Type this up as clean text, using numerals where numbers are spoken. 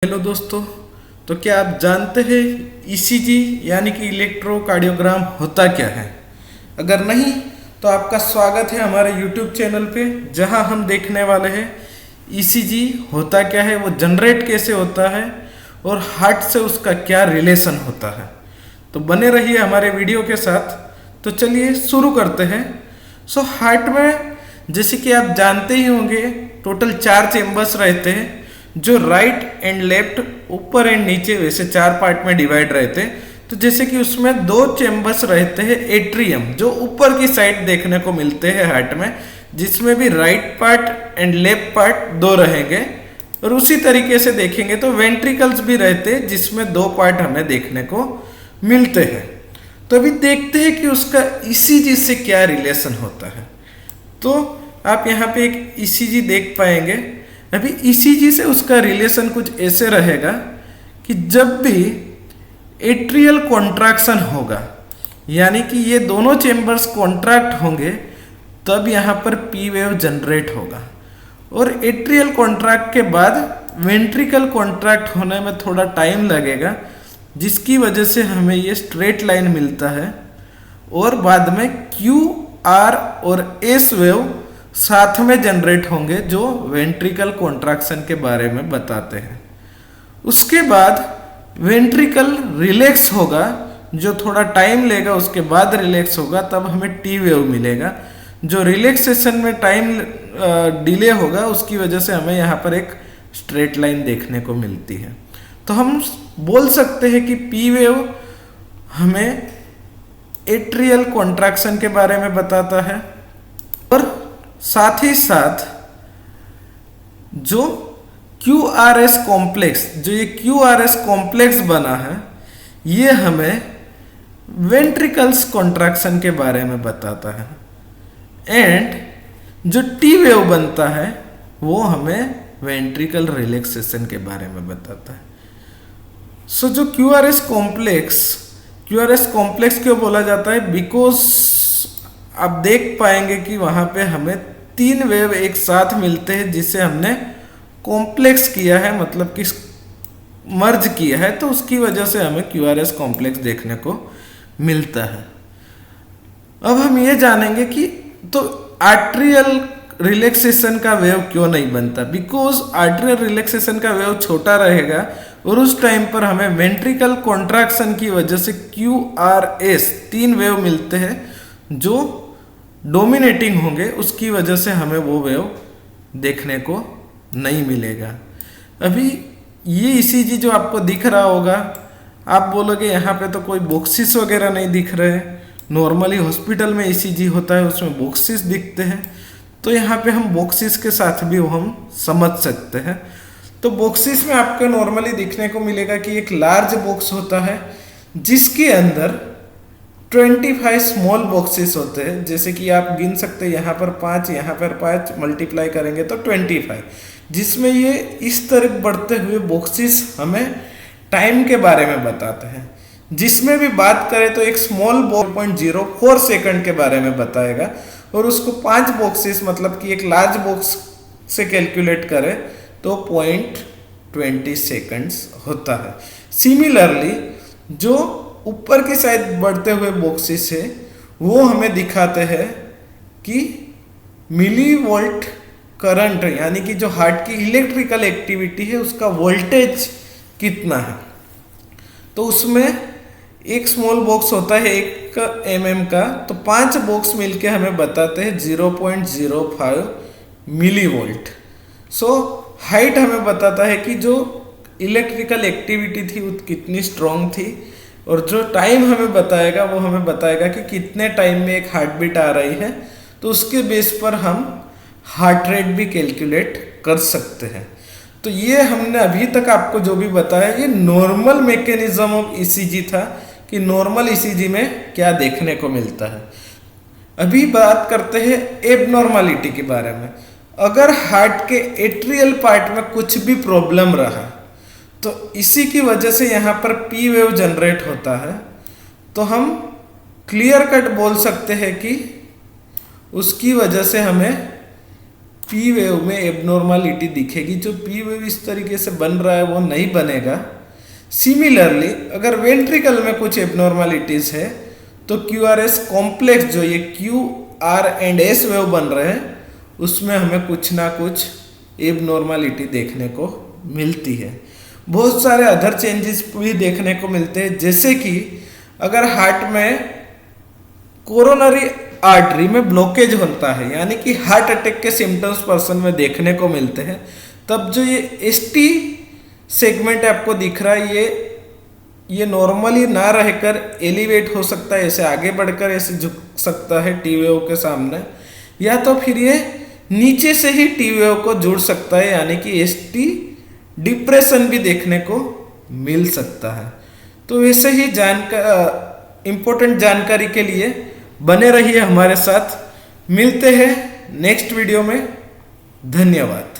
Hello दोस्तों। तो क्या आप जानते हैं ईसीजी यानी कि इलेक्ट्रोकार्डियोग्राम होता क्या है? अगर नहीं तो आपका स्वागत है हमारे यूट्यूब चैनल पे, जहां हम देखने वाले हैं ईसीजी होता क्या है, वो जनरेट कैसे होता है और हार्ट से उसका क्या रिलेशन होता है। तो बने रहिए हमारे वीडियो के साथ। तो चलिए शुरू करते हैं। हार्ट में जैसे कि आप जानते ही होंगे टोटल 4 चेम्बर्स रहते हैं, जो राइट एंड लेफ्ट, ऊपर एंड नीचे, वैसे 4 पार्ट में डिवाइड रहते हैं। तो जैसे कि उसमें 2 चेम्बर्स रहते हैं एट्रियम, जो ऊपर की साइड देखने को मिलते हैं हार्ट में, जिसमें भी right part and left part 2 रहेंगे। और उसी तरीके से देखेंगे तो वेंट्रिकल्स भी रहते हैं, जिसमें 2 पार्ट हमें देखने को मिलते हैं। तो अभी देखते हैं कि उसका ईसीजी से क्या रिलेशन होता है। तो आप यहाँ पे एक ईसीजी देख पाएंगे। अभी ईसीजी से उसका रिलेशन कुछ ऐसे रहेगा कि जब भी एट्रियल कॉन्ट्रैक्शन होगा, यानी कि ये दोनों चेम्बर्स कॉन्ट्रैक्ट होंगे, तब यहाँ पर पी वेव जनरेट होगा। और एट्रियल कॉन्ट्रैक्ट के बाद वेंट्रिकल कॉन्ट्रैक्ट होने में थोड़ा टाइम लगेगा, जिसकी वजह से हमें ये स्ट्रेट लाइन मिलता है। और बाद में क्यू आर और एस वेव साथ में जनरेट होंगे, जो वेंट्रिकल कॉन्ट्रैक्शन के बारे में बताते हैं। उसके बाद वेंट्रिकल रिलैक्स होगा, जो थोड़ा टाइम लेगा, उसके बाद रिलैक्स होगा, तब हमें टी वेव मिलेगा। जो रिलैक्सेशन में टाइम डिले होगा, उसकी वजह से हमें यहाँ पर एक स्ट्रेट लाइन देखने को मिलती है। तो हम बोल सकते हैं कि पी वेव हमें एट्रियल कॉन्ट्रैक्शन के बारे में बताता है। और साथ ही साथ जो QRS कॉम्प्लेक्स, जो ये QRS कॉम्प्लेक्स बना है, ये हमें वेंट्रिकल्स कॉन्ट्रैक्शन के बारे में बताता है। एंड जो टी वेव बनता है, वो हमें वेंट्रिकल रिलैक्सेशन के बारे में बताता है। जो QRS कॉम्प्लेक्स क्यों बोला जाता है? बिकॉज आप देख पाएंगे कि वहाँ पे हमें 3 वेव एक साथ मिलते हैं, जिसे हमने कॉम्प्लेक्स किया है, मतलब कि मर्ज किया है। तो उसकी वजह से हमें QRS कॉम्प्लेक्स देखने को मिलता है। अब हम ये जानेंगे कि तो आर्ट्रियल रिलैक्सेशन का वेव क्यों नहीं बनता। बिकॉज आर्ट्रियल रिलैक्सेशन का वेव छोटा रहेगा, और उस टाइम पर हमें वेंट्रिकल कॉन्ट्रैक्शन की वजह से QRS 3 वेव मिलते हैं, जो डोमिनेटिंग होंगे। उसकी वजह से हमें वो वेव देखने को नहीं मिलेगा। अभी ये ईसीजी जो आपको दिख रहा होगा, आप बोलोगे यहाँ पे तो कोई बॉक्सिस वगैरह नहीं दिख रहे। नॉर्मली हॉस्पिटल में ईसीजी होता है, उसमें बॉक्सिस दिखते हैं। तो यहाँ पे हम बॉक्सिस के साथ भी हम समझ सकते हैं। तो बॉक्सिस में आपको नॉर्मली दिखने को मिलेगा कि एक लार्ज बॉक्स होता है, जिसके अंदर 25 स्मॉल बॉक्सेस होते हैं। जैसे कि आप गिन सकते हैं, यहाँ पर 5, यहाँ पर 5, मल्टीप्लाई करेंगे तो 25, जिसमें ये इस तरह बढ़ते हुए बॉक्सेस हमें टाइम के बारे में बताते हैं। जिसमें भी बात करें तो एक स्मॉल 0.04 सेकंड के बारे में बताएगा, और उसको 5 बॉक्सेस, मतलब कि एक लार्ज बॉक्स से कैलकुलेट करें तो 0.20 सेकंड्स होता है। सिमिलरली जो ऊपर की साइड बढ़ते हुए बॉक्सेस है, वो हमें दिखाते हैं कि मिली वोल्ट करंट, यानी कि जो हार्ट की इलेक्ट्रिकल एक्टिविटी है, उसका वोल्टेज कितना है। तो उसमें एक स्मॉल बॉक्स होता है 1 mm का, तो 5 बॉक्स मिलके हमें बताते हैं 0.05 मिली वोल्ट। हाइट हमें बताता है कि जो इलेक्ट्रिकल एक्टिविटी थी वो कितनी स्ट्रॉन्ग थी, और जो टाइम हमें बताएगा वो हमें बताएगा कि कितने टाइम में एक हार्ट बीट आ रही है। तो उसके बेस पर हम हार्ट रेट भी कैलकुलेट कर सकते हैं। तो ये हमने अभी तक आपको जो भी बताया, ये नॉर्मल मैकेनिज्म ऑफ ईसीजी था, कि नॉर्मल ईसीजी में क्या देखने को मिलता है। अभी बात करते हैं एबनॉर्मलिटी के बारे में। अगर हार्ट के एट्रियल पार्ट में कुछ भी प्रॉब्लम रहा, तो इसी की वजह से यहाँ पर पी वेव जनरेट होता है। तो हम क्लियर कट बोल सकते हैं कि उसकी वजह से हमें पी वेव में एबनॉर्मलिटी दिखेगी। जो पी वेव इस तरीके से बन रहा है वो नहीं बनेगा। सिमिलरली अगर वेंट्रिकल में कुछ एबनॉर्मलिटीज है तो क्यू आर एस कॉम्प्लेक्स जो ये Q R and S wave बन रहे हैं उसमें हमें कुछ ना कुछ एबनॉर्मलिटी देखने को मिलती है। बहुत सारे अदर चेंजेस भी देखने को मिलते हैं, जैसे कि अगर हार्ट में कोरोनरी आर्टरी में ब्लॉकेज होता है, यानी कि हार्ट अटैक के सिम्टम्स पर्सन में देखने को मिलते हैं, तब जो ये एसटी सेगमेंट आपको दिख रहा है ये नॉर्मली ना रहकर एलिवेट हो सकता है, ऐसे आगे बढ़कर ऐसे झुक सकता है टी वेव के सामने, या तो फिर ये नीचे से ही टी वेव को जुड़ सकता है, यानी कि एसटी डिप्रेशन भी देखने को मिल सकता है। तो वैसे ही इम्पोर्टेंट जानकारी के लिए बने रहिए हमारे साथ। मिलते हैं नेक्स्ट वीडियो में। धन्यवाद।